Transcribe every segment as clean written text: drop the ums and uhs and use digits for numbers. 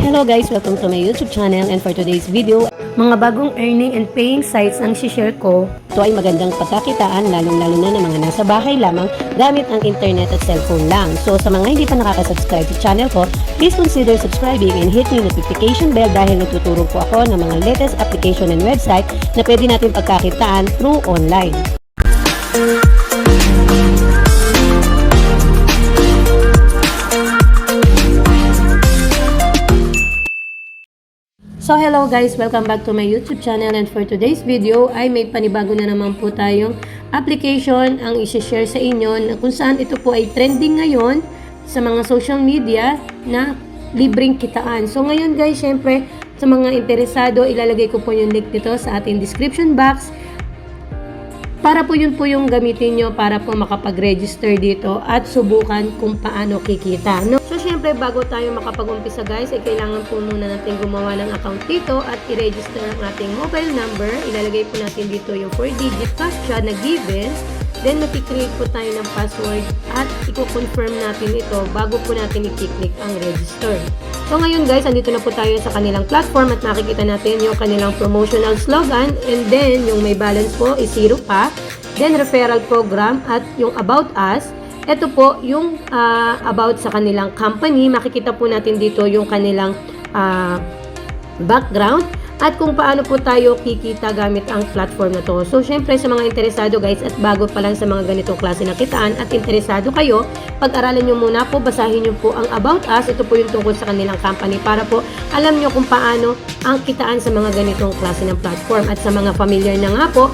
Hello guys, welcome to my YouTube channel, and for today's video, mga bagong earning and paying sites ang share ko. Ito ay magandang pagkakitaan, lalong-lalo na ng mga nasa bahay lamang gamit ang internet at cellphone lang. So sa mga hindi pa nakaka-subscribe sa channel ko, please consider subscribing and hit the notification bell dahil natuturo po ako ng mga latest application and website na pwede natin pagkakitaan through online. So hello guys, welcome back to my YouTube channel, and for today's video ay may panibago na naman po tayong application ang i-share sa inyo na kung saan ito po ay trending ngayon sa mga social media na libreng kitaan. So ngayon guys, syempre sa mga interesado, ilalagay ko po yung link nito sa ating description box para po yun po yung gamitin nyo para po makapag-register dito at subukan kung paano kikita. No? So, syempre, bago tayo makapag-umpisa guys, ay kailangan po muna natin gumawa ng account dito at i-register ang ating mobile number. Ilalagay po natin dito yung 4-digit captcha na given. Then, makikreate po tayo ng password at i-confirm natin ito bago po natin i-click ang register. So, ngayon guys, andito na po tayo sa kanilang platform at makikita natin yung kanilang promotional slogan, and then yung may balance po is 0 pa. Then, referral program at yung about us. Ito po yung about sa kanilang company. Makikita po natin dito yung kanilang background at kung paano po tayo kikita gamit ang platform na to. So, syempre sa mga interesado guys, at bago pa lang sa mga ganitong klase na kitaan at interesado kayo, pag-aralan nyo muna po, basahin nyo po ang About Us. Ito po yung tungkol sa kanilang company para po alam nyo kung paano ang kitaan sa mga ganitong klase ng platform. At sa mga familiar na nga po,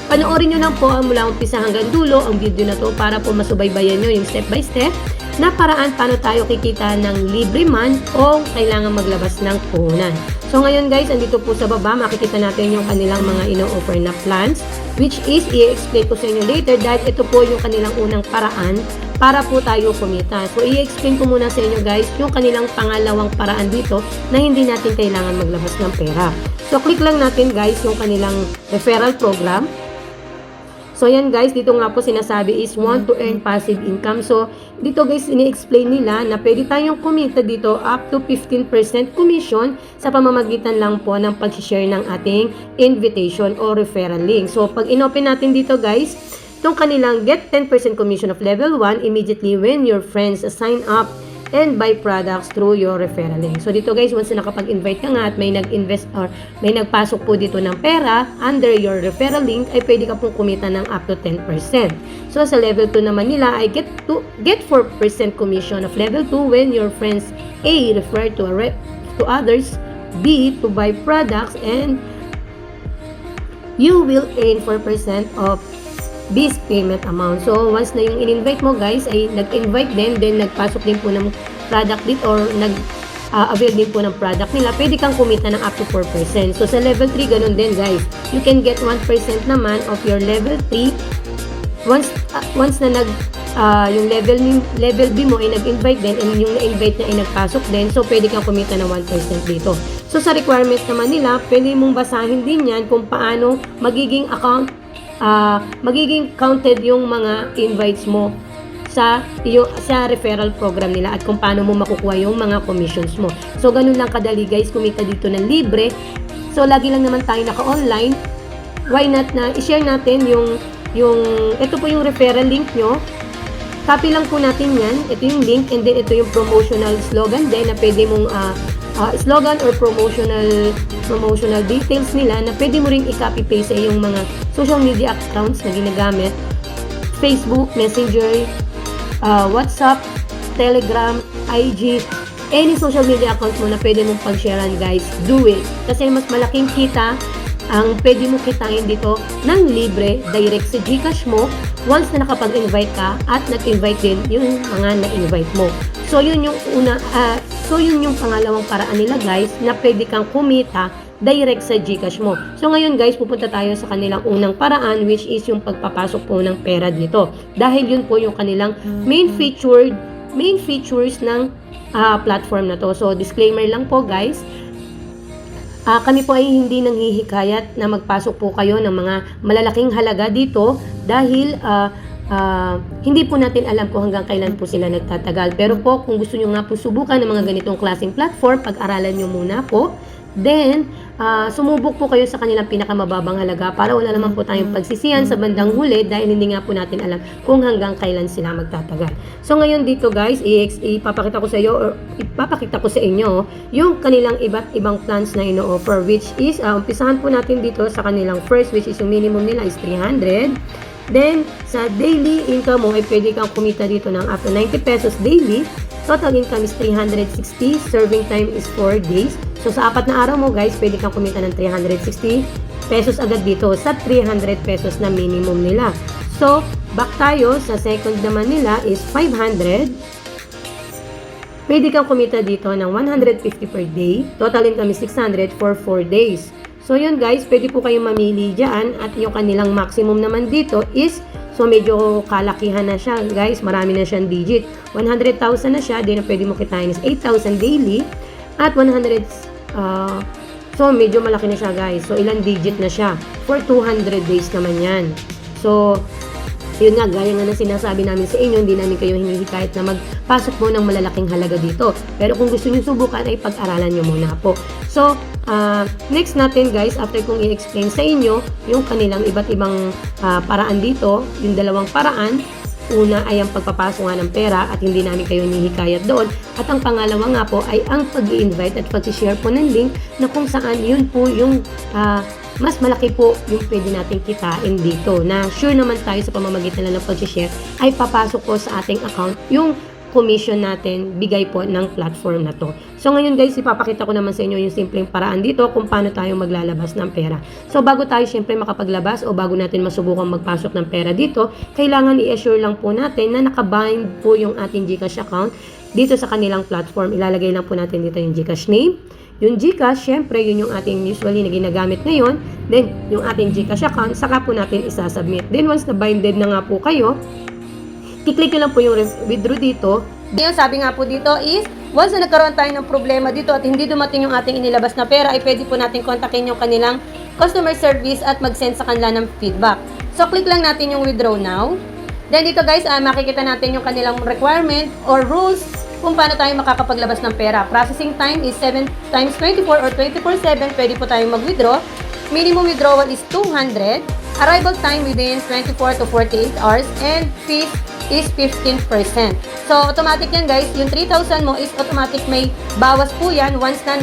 panoorin nyo lang po mula umpisa hanggang dulo ang video na to para po masubaybayan nyo yung step by step na paraan paano tayo kikita ng libre man o kailangan maglabas ng puhunan. So ngayon guys, andito po sa baba, makikita natin yung kanilang mga ino-offer na plans, which is i-explain ko sa inyo later dahil ito po yung kanilang unang paraan para po tayo kumita. So i-explain ko muna sa inyo guys yung kanilang pangalawang paraan dito na hindi natin kailangan maglabas ng pera. So click lang natin guys yung kanilang referral program. So yan guys, dito nga po sinasabi is want to earn passive income. So dito guys, ini-explain nila na pwede tayong kumita dito up to 15% commission sa pamamagitan lang po ng pag-share ng ating invitation o referral link. So pag in-open natin dito guys, itong kanilang get 10% commission of level 1 immediately when your friends sign up and buy products through your referral link. So dito guys, once na nakapag-invite ka nga at may nag-invest or may nagpasok po dito ng pera under your referral link, ay pwede ka pong kumita ng up to 10%. So sa level 2 naman nila ay get 4% commission of level 2 when your friends A, refer to others, B, to buy products, and you will earn 4% of this payment amount. So, once na yung in-invite mo guys, ay nag-invite din, then nagpasok din po ng product dito or nag-avail din po ng product nila, pwede kang kumita ng up to 4%. So, sa level 3, ganun din guys. You can get 1% naman of your level 3 once na yung level B mo ay nag-invite din and yung na-invite na ay nagpasok din, so pwede kang kumita ng 1% dito. So, sa requirements naman nila, pwede mong basahin din yan kung paano magiging counted yung mga invites mo sa referral program nila at kung paano mo makukuha yung mga commissions mo. So, ganun lang kadali guys, kumita dito ng libre. So, lagi lang naman tayo naka-online. Why not na i-share natin ito po yung referral link nyo. Copy lang po natin yan. Ito yung link, and then ito yung promotional slogan din na pwede mong slogan or promotional details nila na pwede mo ring i-copy paste sa iyong mga social media accounts na ginagamit, Facebook, Messenger, WhatsApp, Telegram, IG, any social media accounts mo na pwede mong pag-sharean guys, do it. Kasi mas malaking kita ang pwede mo kitain dito ng libre direct sa GCash mo once na nakapag-invite ka at nag-invite din yung mga na-invite mo. So yun yung yun yung pangalawang paraan nila guys na pwede kang kumita direct sa GCash mo. So ngayon guys, pupunta tayo sa kanilang unang paraan, which is yung pagpapasok po ng pera dito. Dahil yun po yung kanilang main features ng platform na to. So disclaimer lang po guys, kami po ay hindi nanghihikayat na magpasok po kayo ng mga malalaking halaga dito dahil hindi po natin alam kung hanggang kailan po sila nagtatagal. Pero po, kung gusto nyo nga po subukan ng mga ganitong klaseng platform, pag-aralan nyo muna po. Then, sumubok po kayo sa kanilang pinakamababang halaga para wala naman po tayong pagsisiyan sa bandang huli dahil hindi nga po natin alam kung hanggang kailan sila magtatagal. So, ngayon dito guys, ipapakita ko sa inyo yung kanilang iba't ibang plans na ino-offer, which is, umpisahan po natin dito sa kanilang first, which is yung minimum nila is 300. Then, sa daily income mo, ay pwede kang kumita dito ng up to 90 pesos daily. Total income is 360. Serving time is 4 days. So, sa 4 na araw mo, guys, pwede kang kumita ng 360 pesos agad dito sa 300 pesos na minimum nila. So, back tayo sa second naman nila is 500. Pwede kang kumita dito ng 150 per day. Total income is 600 for 4 days. So, yun guys, pwede po kayong mamili dyan at yung kanilang maximum naman dito is, so medyo kalakihan na siya guys, marami na siyang digit. 100,000 na siya, din ang pwede mo kitain is 8,000 daily at 100, so medyo malaki na siya guys. So, ilang digit na siya for 200 days naman yan. So, yun nga, gaya nga na sinasabi namin sa inyo, hindi namin kayo hinihikayat na magpasok mo ng malalaking halaga dito. Pero kung gusto nyo subukan, ay pag-aralan nyo muna po. So, next natin guys, after kong i-explain sa inyo, yung kanilang iba't ibang paraan dito, yung dalawang paraan. Una ay ang pagpapasok nga ng pera at hindi namin kayo hinihikayat doon. At ang pangalawa nga po ay ang pag-i-invite at pag-share po ng link na kung saan yun po yung mas malaki po yung pwede natin kitain dito na sure naman tayo sa pamamagitan ng pag-share ay papasok po sa ating account yung commission natin bigay po ng platform na to. So ngayon guys, ipapakita ko naman sa inyo yung simpleng paraan dito kung paano tayo maglalabas ng pera. So bago tayo syempre makapaglabas o bago natin masubukang magpasok ng pera dito, kailangan i-assure lang po natin na nakabind po yung ating GCash account dito sa kanilang platform. Ilalagay lang po natin dito yung GCash name. Yung GCash, syempre, yun yung ating usually na ginagamit ngayon. Then, yung ating GCash account, saka po natin isasubmit. Then, once na binded na nga po kayo, kiklik nyo lang po yung withdraw dito. Ngayon, sabi nga po dito is, once na nagkaroon tayo ng problema dito at hindi dumating yung ating inilabas na pera, ay pwede po natin kontakin yung kanilang customer service at mag-send sa kanila ng feedback. So, click lang natin yung withdraw now. Then, dito guys, makikita natin yung kanilang requirement or rules kung paano tayo makakapaglabas ng pera. Processing time is 7 times 24 or 24/7. Pwede po tayong mag-withdraw. Minimum withdrawal is 200. Arrival time within 24 to 48 hours. And fees is 15%. So, automatic yan guys. Yung 3,000 mo is automatic may bawas po yan once na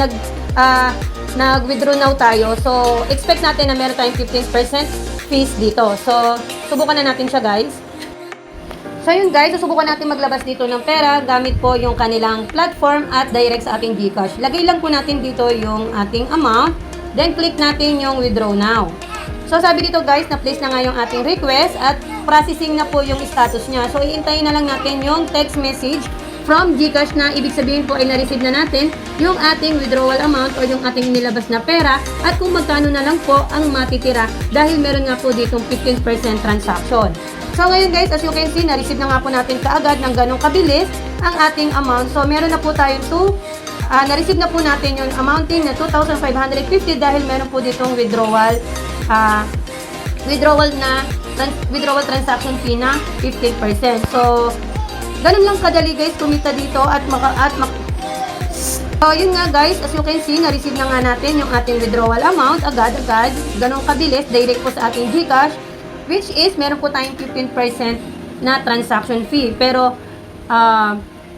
nag-withdraw now tayo. So, expect natin na meron tayong 15% fees dito. So, subukan na natin siya guys. So yun guys, susubukan natin maglabas dito ng pera gamit po yung kanilang platform at direct sa ating GCash. Lagay lang po natin dito yung ating amount, then click natin yung withdraw now. So sabi dito guys, na-place na nga yung ating request at processing na po yung status niya. So iintayin na lang natin yung text message from GCash na ibig sabihin po ay na-receive na natin yung ating withdrawal amount o yung ating nilabas na pera at kung magkano na lang po ang matitira dahil meron nga po ditong 15% transaction. So ngayon guys, as you can see, na-receive na nga po natin kaagad ng ganong kabilis ang ating amount. So meron na po tayong na-receive na po natin yung amounting na 2,550 dahil meron po ditong withdrawal transaction fee na 15%. So ganun lang kadali guys kumita dito so yun nga guys, as you can see, na-receive na nga natin yung ating withdrawal amount agad-agad, ganong kabilis, direct po sa ating GCash. Which is, meron po tayong 15% na transaction fee. Pero,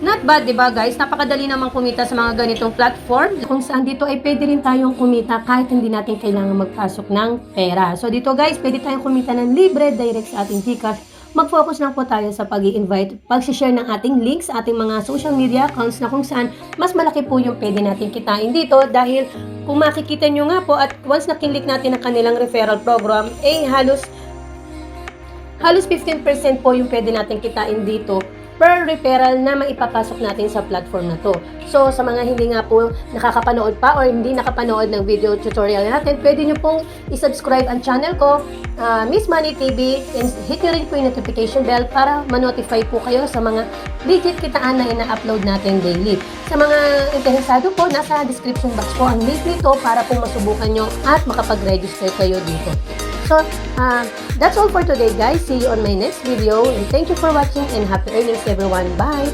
not bad, diba guys? Napakadali namang kumita sa mga ganitong platform. Kung saan dito ay pwede rin tayong kumita kahit hindi natin kailangan magpasok ng pera. So dito guys, pwede tayong kumita ng libre direct sa ating GCash. Mag-focus lang po tayo sa pag-i-invite, pag-share ng ating links sa ating mga social media accounts na kung saan mas malaki po yung pwede natin kitain dito dahil kung makikita nyo nga po at once na kinlik natin ang kanilang referral program, halos 15% po yung pwede natin kitain dito per referral na maipapasok natin sa platform na to. So, sa mga hindi nga po nakakapanood pa or hindi nakapanood ng video tutorial natin, pwede nyo pong isubscribe ang channel ko, Miss Money TV, and hit nyo rin po yung notification bell para ma-notify po kayo sa mga legit kitaan na ina-upload natin daily. Sa mga interesado po, nasa description box po ang link nito para po masubukan nyo at makapag-register kayo dito. So, that's all for today guys. See you on my next video and thank you for watching and happy earnings everyone. Bye!